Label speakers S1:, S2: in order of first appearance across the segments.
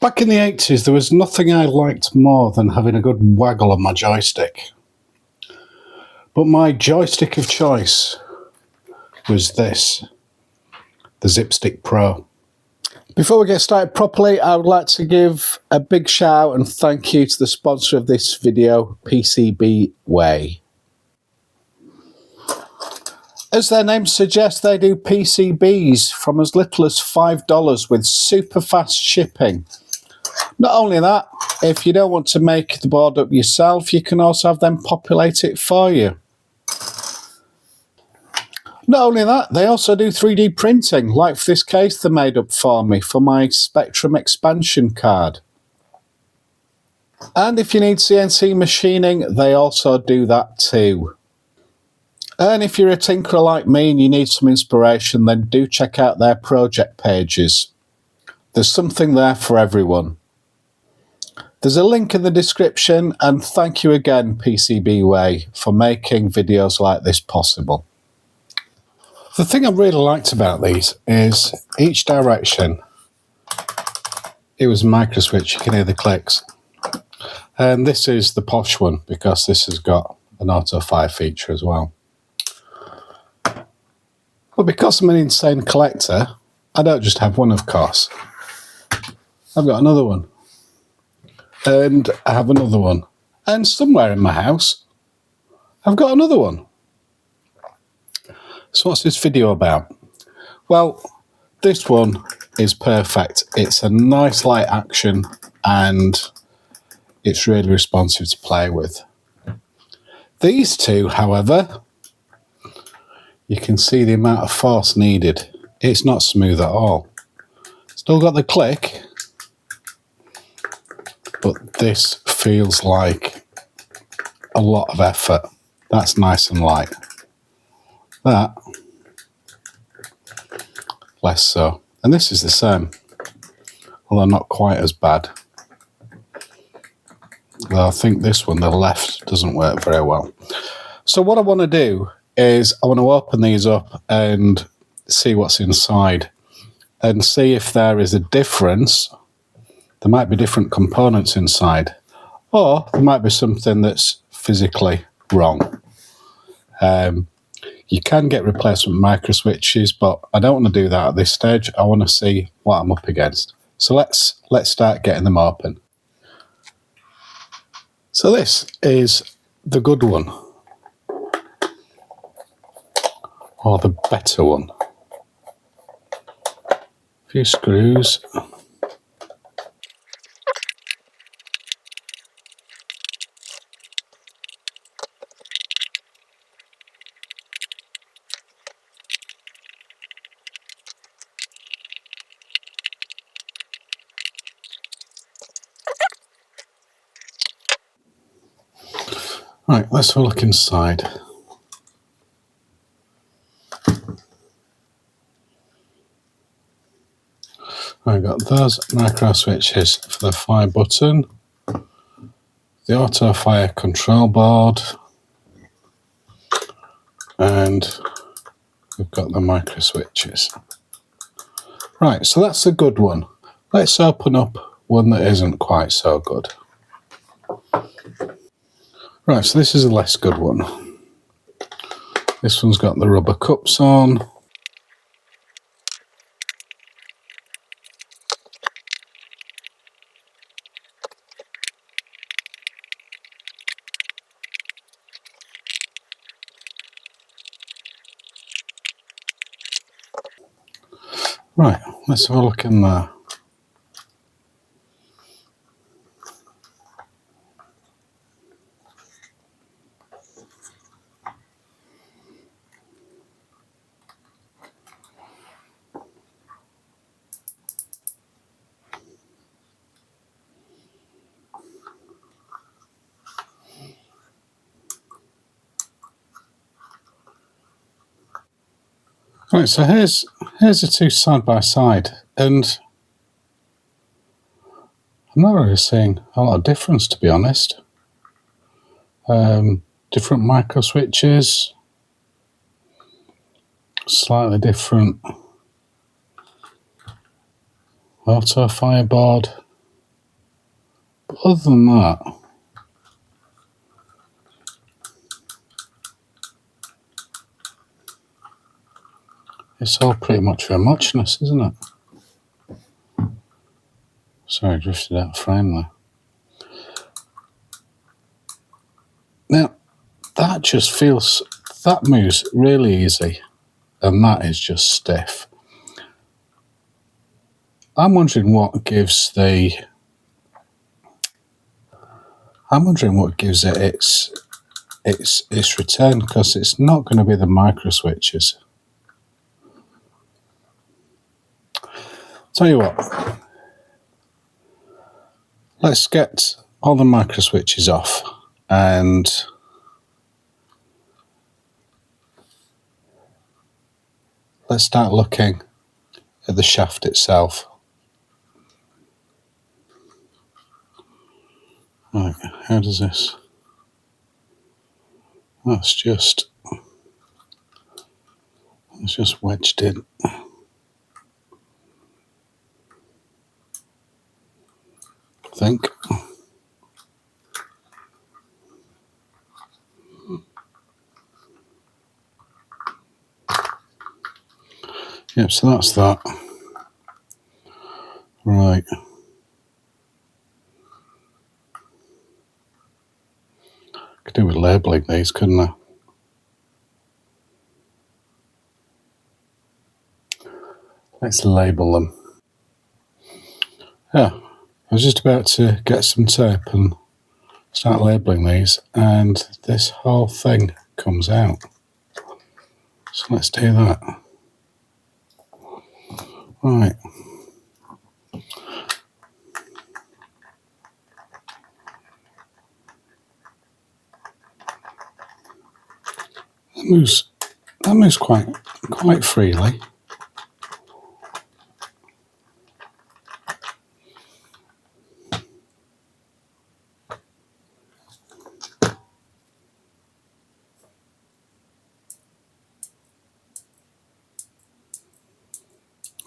S1: Back in the 80s, there was nothing I liked more than having a good waggle on my joystick. But my joystick of choice was this, the Zipstick Pro. Before we get started properly, I would like to give a big shout out and thank you to the sponsor of this video, PCB Way. As their name suggests, they do PCBs from as little as $5 with super fast shipping. Not only that, if you don't want to make the board up yourself, you can also have them populate it for you. Not only that, they also do 3D printing, like for this case they made up for me for my Spectrum expansion card. And if you need CNC machining, they also do that too. And if you're a tinkerer like me and you need some inspiration, then do check out their project pages. There's something there for everyone. There's a link in the description, and thank you again, PCB Way, for making videos like this possible. The thing I really liked about these is each direction, it was a micro switch, you can hear the clicks. And this is the posh one because this has got an auto fire feature as well. But because I'm an insane collector, I don't just have one, of course. I've got another one. And I have another one. And somewhere in my house, I've got another one. So what's this video about? Well, this one is perfect. It's a nice light action and it's really responsive to play with. These two, however, you can see the amount of force needed. It's not smooth at all. Still got the click, but this feels like a lot of effort. That's nice and light. That, less so. And this is the same, although not quite as bad. Well, I think this one, the left, doesn't work very well. So what I want to do is I want to open these up and see what's inside and see if there is a difference. There might be different components inside, or there might be something that's physically wrong. You can get replacement micro switches, but I don't want to do that at this stage. I want to see what I'm up against. So let's start getting them open. So this is the good one, or the better one. A few screws. Right, let's have a look inside. I've got those micro switches for the fire button, the auto fire control board, and we've got the micro switches. Right, so that's the good one. Let's open up one that isn't quite so good. Right, so this is a less good one. This one's got the rubber cups on. Right, let's have a look in there. Right, so here's the two side by side, and I'm not really seeing a lot of difference, to be honest. Different micro switches, slightly different auto fireboard. other than that, it's all pretty much for muchness, isn't it? Sorry, I drifted out of frame there. Now, that just feels, that moves really easy, and that is just stiff. I'm wondering what gives it its return, because it's not going to be the micro switches. Tell you what, let's get all the micro switches off and let's start looking at the shaft itself. Right, how does this? It's just wedged in. I think. Yep, so that's that. Right. Could do with labelling these, couldn't I? Let's label them. Yeah, I was just about to get some tape and start labelling these, and this whole thing comes out. So let's do that. Right. That moves quite freely.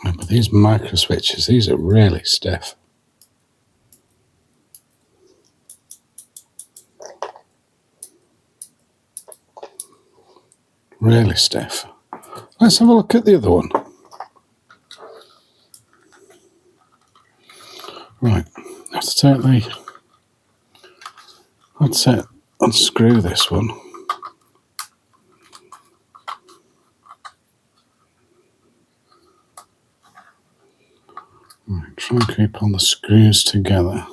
S1: But these micro switches, these are really stiff. Really stiff. Let's have a look at the other one. Right, I have to unscrew this one. Right, try and keep all the screws together.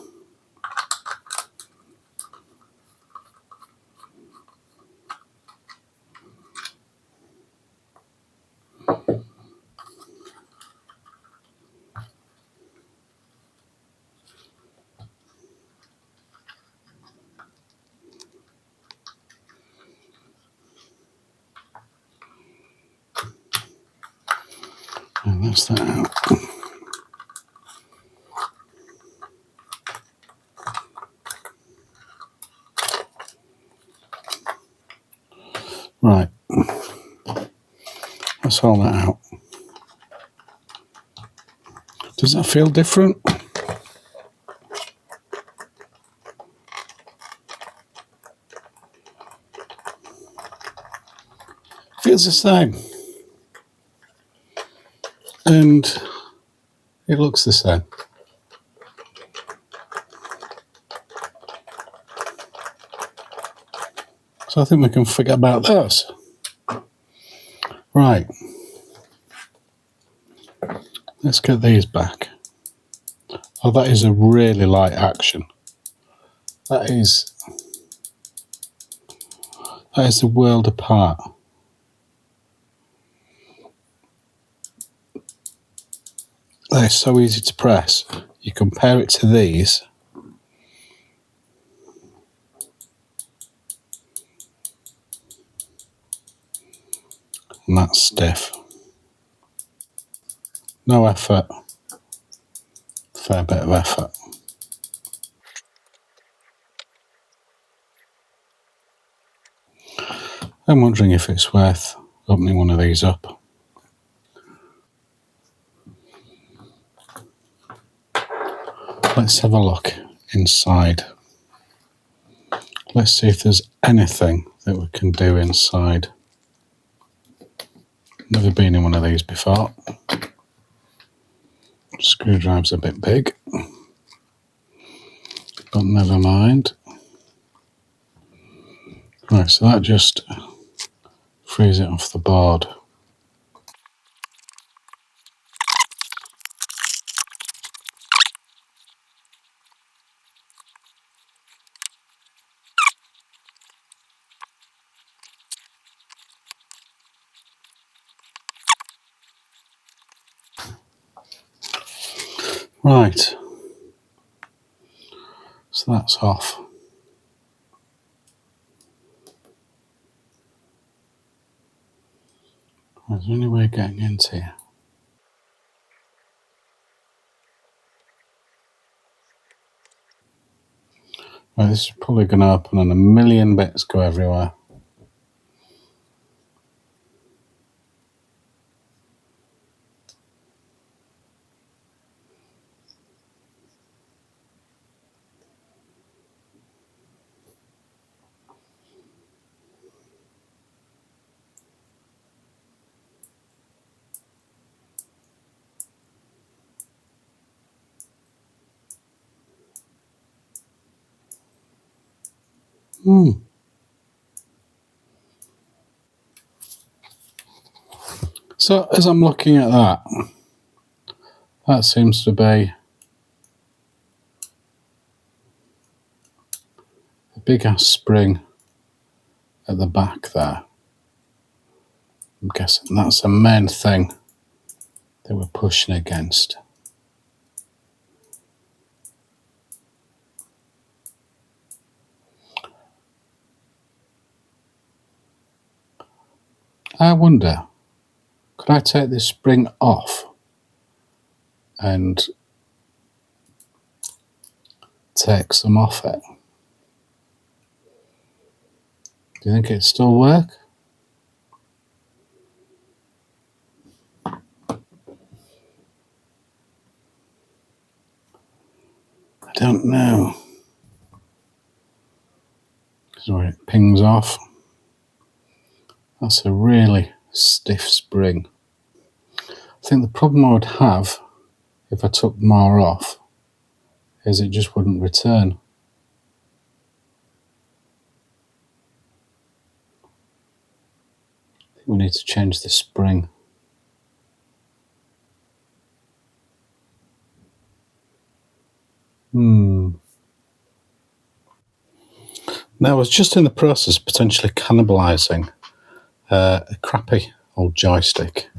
S1: And that's that out. Right, that's all that out. Does that feel different? Feels the same. And it looks the same. So I think we can forget about those. Right. Let's get these back. Oh, that is a really light action. That is the world apart. They're so easy to press. You compare it to these. And that's stiff. No effort. Fair bit of effort. I'm wondering if it's worth opening one of these up. Let's have a look inside. Let's see if there's anything that we can do inside. Never been in one of these before. Screwdriver's a bit big, but never mind. Right, so that just frees it off the board. Right, so that's off. Is there any way of getting into here? Right, this is probably going to open and a million bits go everywhere. So as I'm looking at that, that seems to be a big ass spring at the back there. I'm guessing that's the main thing that we're pushing against. I wonder, could I take this spring off and take some off it? Do you think it'd still work? I don't know. This is where it pings off. That's a really stiff spring. I think the problem I would have if I took more off is it just wouldn't return. I think we need to change the spring. Now I was just in the process of potentially cannibalising a crappy old joystick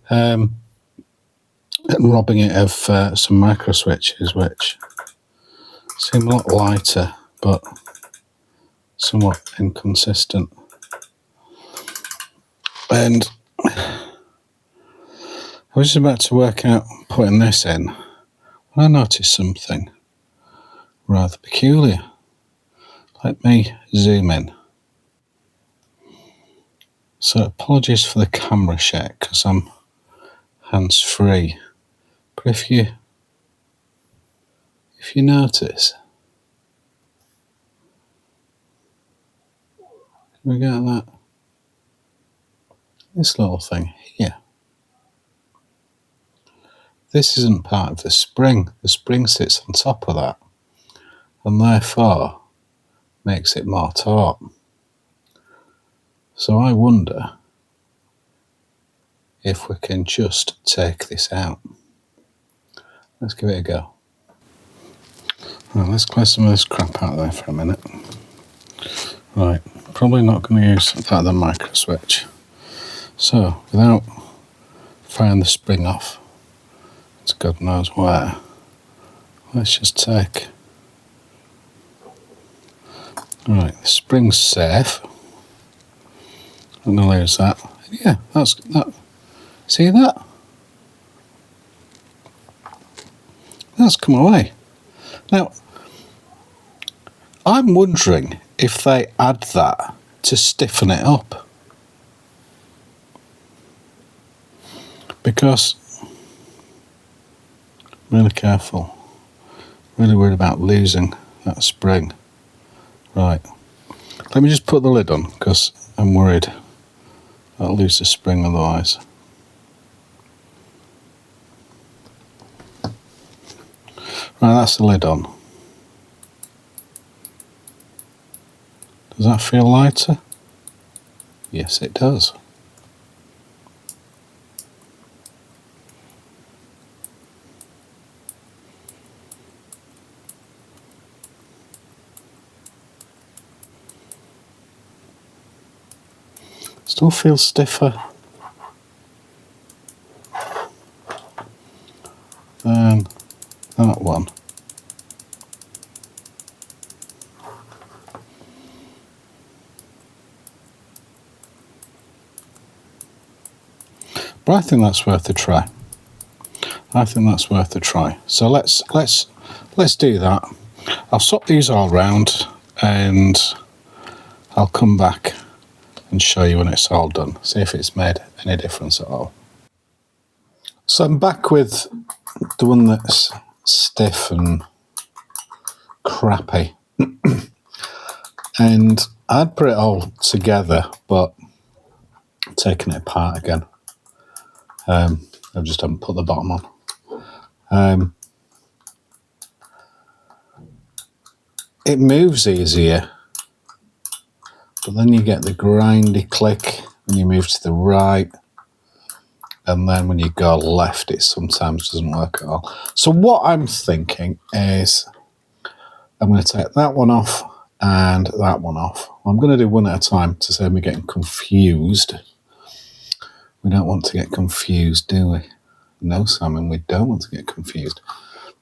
S1: and robbing it of some micro switches, which seem a lot lighter but somewhat inconsistent. And I was just about to work out putting this in when I noticed something rather peculiar. Let me zoom in. So apologies for the camera shake because I'm hands-free. But if you notice, can we get that? This little thing here. This isn't part of the spring. The spring sits on top of that and therefore makes it more taut. So I wonder if we can just take this out. Let's give it a go. Right, let's clear some of this crap out there for a minute. Right, probably not going to use that other micro switch. So, without firing the spring off to God knows where, let's just take... Right, the spring's safe. I'm going to lose that. Yeah, that's that. See that? That's come away. Now, I'm wondering if they add that to stiffen it up. Because, really careful. Really worried about losing that spring. Right. Let me just put the lid on because I'm worried I'll lose the spring otherwise. Right, that's the lid on. Does that feel lighter? Yes, it does. Still feels stiffer than that one. But I think that's worth a try. I think that's worth a try. So let's do that. I'll swap these all round and I'll come back and show you when it's all done. See if it's made any difference at all. So I'm back with the one that's stiff and crappy. And I'd put it all together, but taking it apart again. I just haven't put the bottom on. It moves easier, but then you get the grindy click when you move to the right, and then when you go left, it sometimes doesn't work at all. So what I'm thinking is I'm going to take that one off and that one off. I'm going to do one at a time to save me getting confused. We don't want to get confused, do we? No, Simon, we don't want to get confused.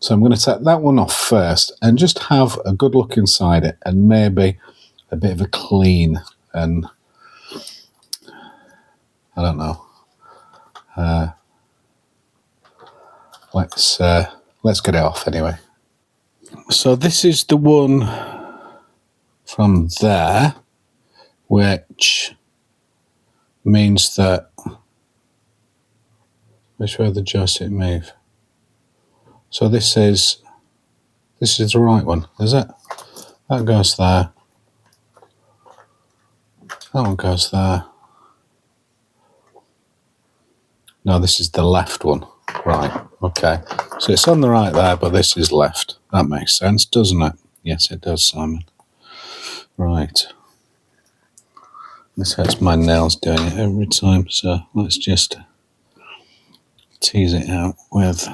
S1: So I'm going to take that one off first and just have a good look inside it and maybe a bit of a clean and I don't know. Let's get it off anyway. So this is the one from there, which means that which way the joystick move. So this is the right one, is it? That goes there. That one goes there. No, this is the left one. Right, okay. So it's on the right there, but this is left. That makes sense, doesn't it? Yes, it does, Simon. Right. This hurts my nails doing it every time, so let's just tease it out with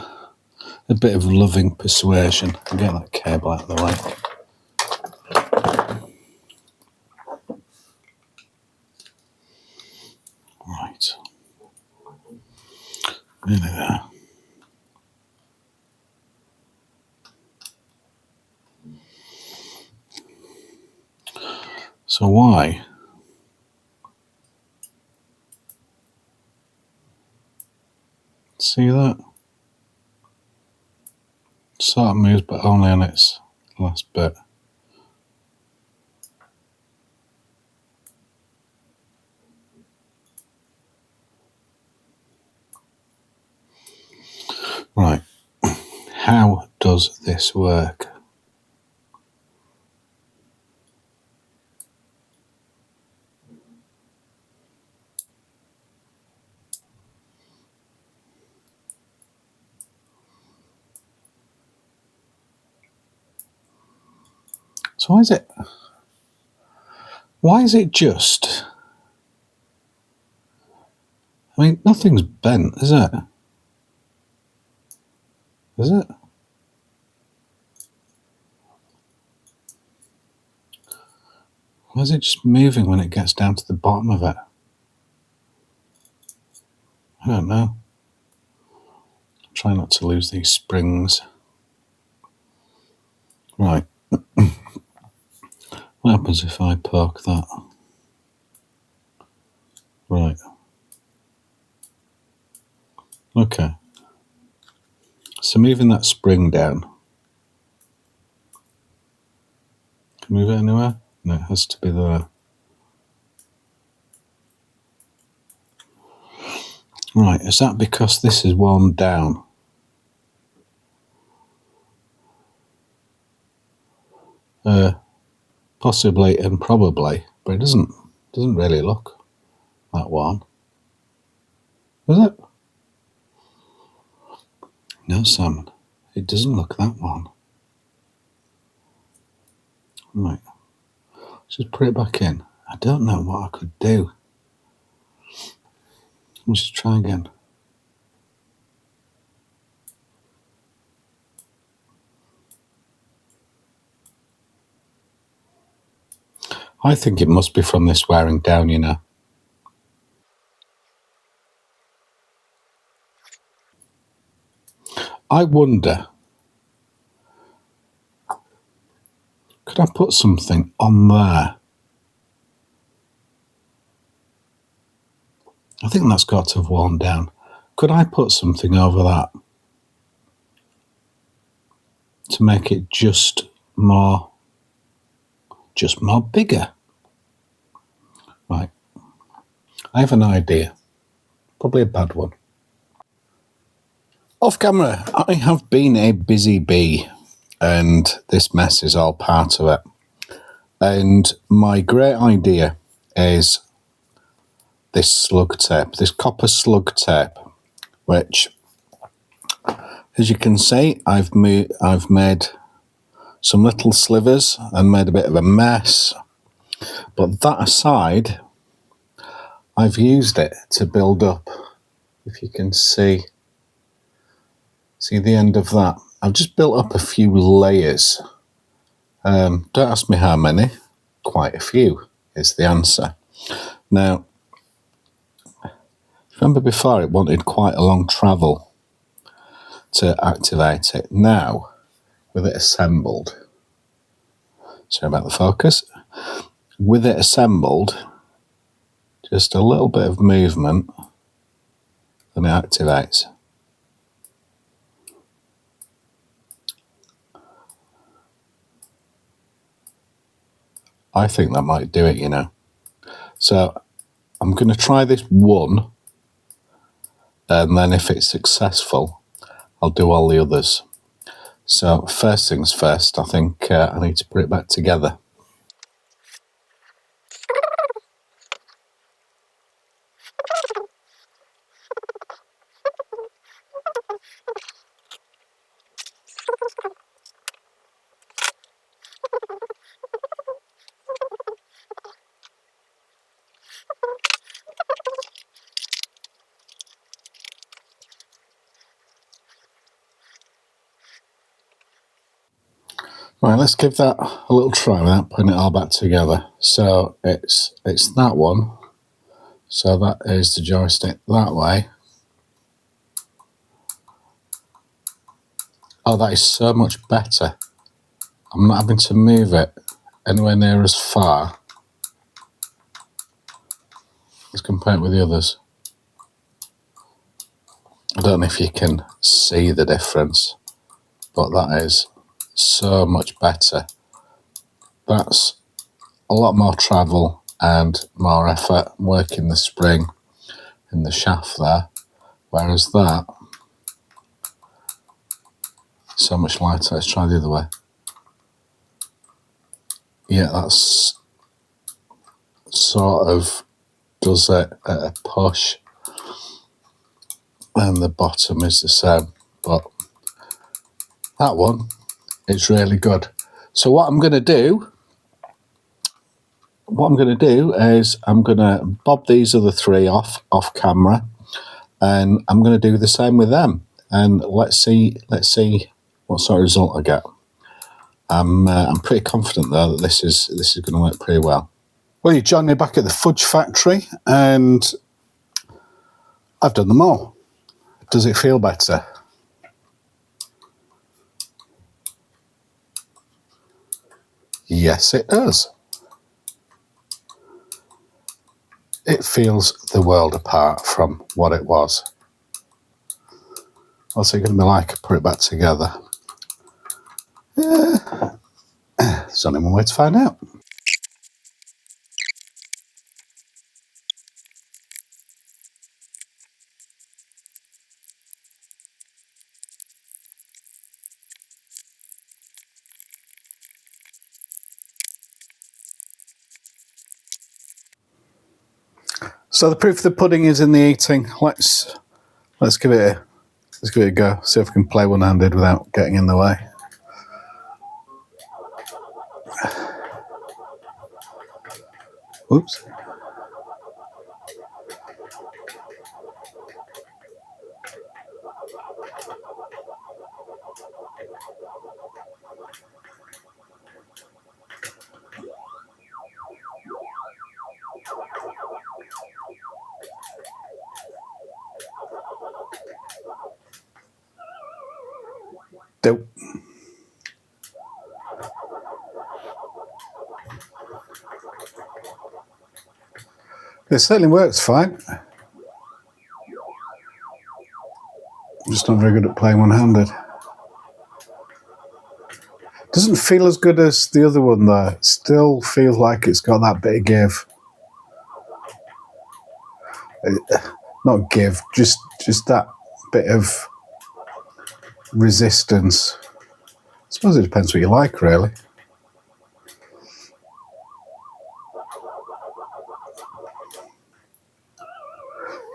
S1: a bit of loving persuasion and get that cable out of the way. Right. Nearly there. So why? See that? Sort of moves, but only on its last bit. Right. How does this work? So why is it just, I mean, nothing's bent, is it? Is it? Why is it just moving when it gets down to the bottom of it? I don't know. Try not to lose these springs. Right. What happens if I poke that? Right. Okay. So moving that spring down. Can I move it anywhere? No, it has to be there. Right, is that because this is worn down? Possibly and probably, but it doesn't really look that one, does it? No, Sam, it doesn't look that one. Right, let's just put it back in. I don't know what I could do. Let's just try again. I think it must be from this wearing down, you know. I wonder, could I put something on there? I think that's got to have worn down. Could I put something over that to make it just more bigger? Right, I have an idea, probably a bad one. Off camera, I have been a busy bee, and this mess is all part of it. And my great idea is this slug tape, this copper slug tape, which, as you can see, I've made some little slivers and made a bit of a mess. But that aside, I've used it to build up, if you can see the end of that. I've just built up a few layers. Don't ask me how many, quite a few is the answer. Now, remember before it wanted quite a long travel to activate it. Now, with it assembled, sorry about the focus, with it assembled, just a little bit of movement and it activates. I think that might do it, you know. So I'm going to try this one, and then if it's successful, I'll do all the others. So first things first, I think I need to put it back together. Right, let's give that a little try without putting it all back together. So it's that one. So that is the joystick that way. Oh, that is so much better. I'm not having to move it anywhere near as far. Let's compare it with the others. I don't know if you can see the difference, but that is so much better. That's a lot more travel and more effort working the spring in the shaft there, whereas that, so much lighter. Let's try the other way. Yeah, that's sort of does it at a push, and the bottom is the same, but that one is really good. So what I'm going to do is I'm going to bob these other three off camera, and I'm going to do the same with them, and let's see what sort of result I get. I'm pretty confident though that this is going to work pretty well. Well, you joined me back at the fudge factory, and I've done them all. Does it feel better? Yes, it does. It feels the world apart from what it was. What's it going to be like? Put it back together. There's only one way to find out. So the proof of the pudding is in the eating. Let's give it a go. See if we can play one-handed without getting in the way. Oops. Dope. It certainly works fine. I'm just not very good at playing one-handed. Doesn't feel as good as the other one though. It still feels like it's got that bit of give. Not give, just that bit of resistance. I suppose it depends what you like, really.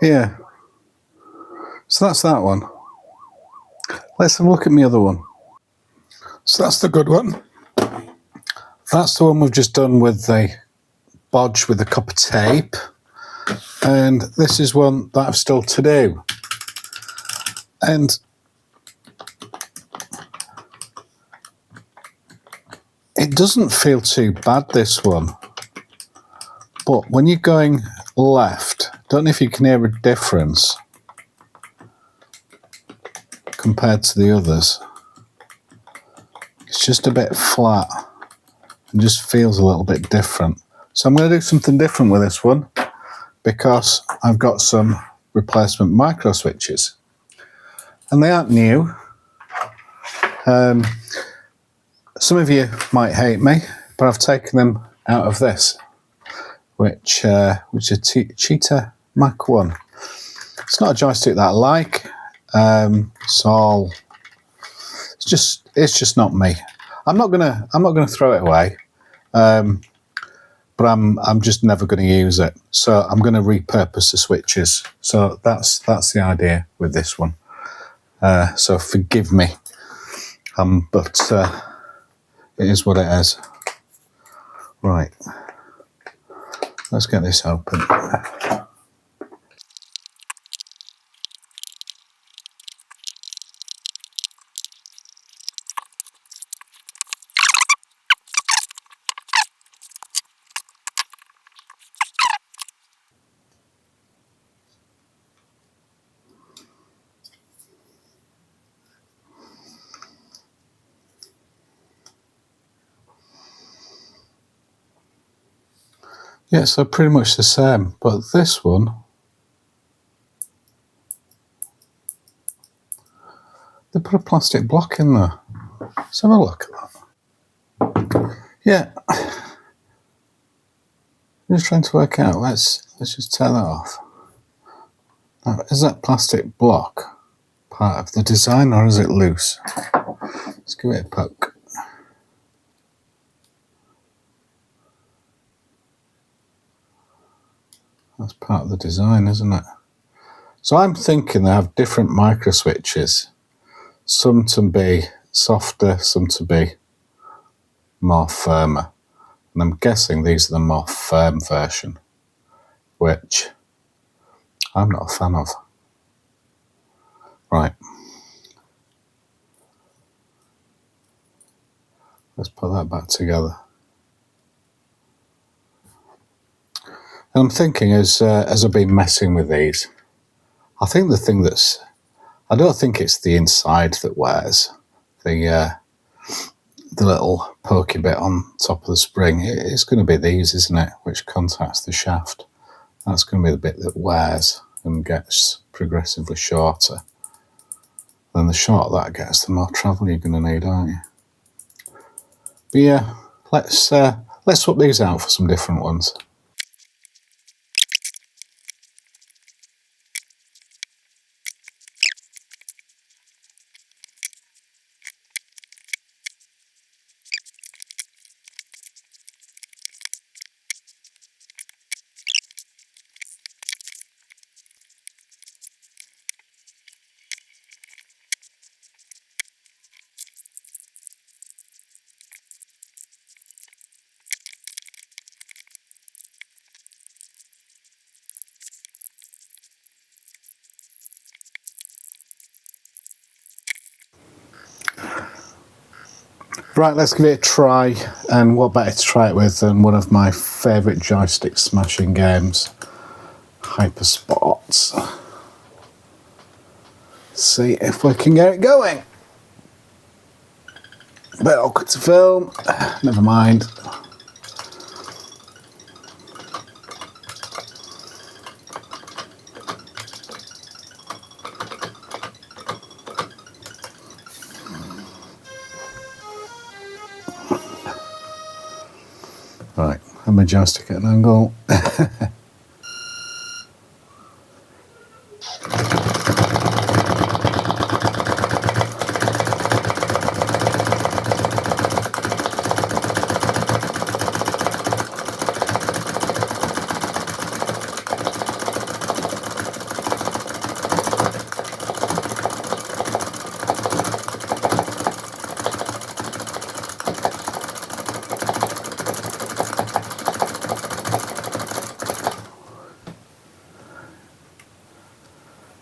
S1: Yeah. So that's that one. Let's have a look at my other one. So that's the good one. That's the one we've just done with the bodge with a copper tape. And this is one that I've still to do. And it doesn't feel too bad, this one. But when you're going left, don't know if you can hear a difference compared to the others. It's just a bit flat and just feels a little bit different. So I'm going to do something different with this one because I've got some replacement micro switches. And they aren't new. Some of you might hate me, but I've taken them out of this, which is Cheetah Mac 1. It's not a joystick that I like, so it's just not me. I'm not gonna throw it away, but I'm just never going to use it. So I'm going to repurpose the switches. So that's the idea with this one. So forgive me, but it is what it is. Right, let's get this open. Yeah, so pretty much the same, but this one, they put a plastic block in there. Let's have a look at that. Yeah, I'm just trying to work out. Let's just tear that off. Now, is that plastic block part of the design or is it loose? Let's give it a poke. That's part of the design, isn't it? So I'm thinking they have different micro switches. Some to be softer, some to be more firmer. And I'm guessing these are the more firm version, which I'm not a fan of. Right. Let's put that back together. And I'm thinking, as I've been messing with these, I think the thing I don't think it's the inside that wears, the little pokey bit on top of the spring. It's going to be these, isn't it, which contacts the shaft. That's going to be the bit that wears and gets progressively shorter. Then the shorter that gets, the more travel you're going to need, aren't you? But yeah, let's swap these out for some different ones. Right, let's give it a try, and what better to try it with than one of my favourite joystick smashing games, Hypersports. See if we can get it going. A bit awkward to film, never mind. Right, have my joystick at an angle.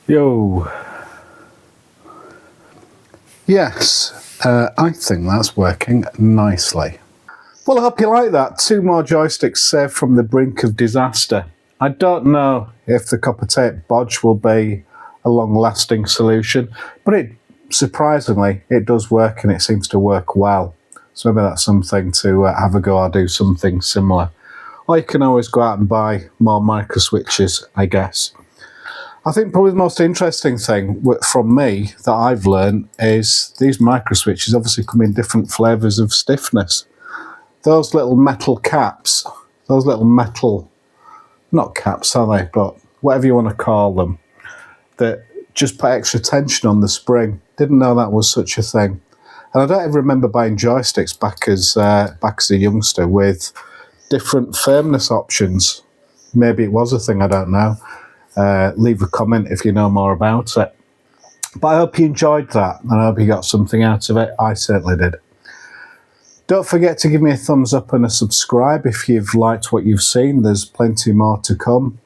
S1: Yo. Yes, I think that's working nicely. Well, I hope you like that. 2 more joysticks saved from the brink of disaster. I don't know if the copper tape bodge will be a long-lasting solution, but surprisingly, it does work, and it seems to work well. So maybe that's something to have a go or do something similar. Or you can always go out and buy more micro switches, I guess. I think probably the most interesting thing from me that I've learned is these micro switches obviously come in different flavours of stiffness. Those little metal caps, those little metal, not caps are they, but whatever you want to call them, that just put extra tension on the spring. Didn't know that was such a thing. And I don't ever remember buying joysticks back as a youngster with different firmness options. Maybe it was a thing, I don't know. Leave a comment if you know more about it. But I hope you enjoyed that, and I hope you got something out of it. I certainly did. Don't forget to give me a thumbs up and a subscribe if you've liked what you've seen. There's plenty more to come.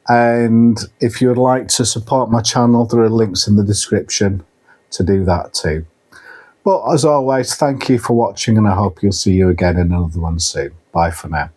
S1: And if you would like to support my channel, there are links in the description to do that too. But as always, thank you for watching, and I hope you'll see you again in another one soon. Bye for now.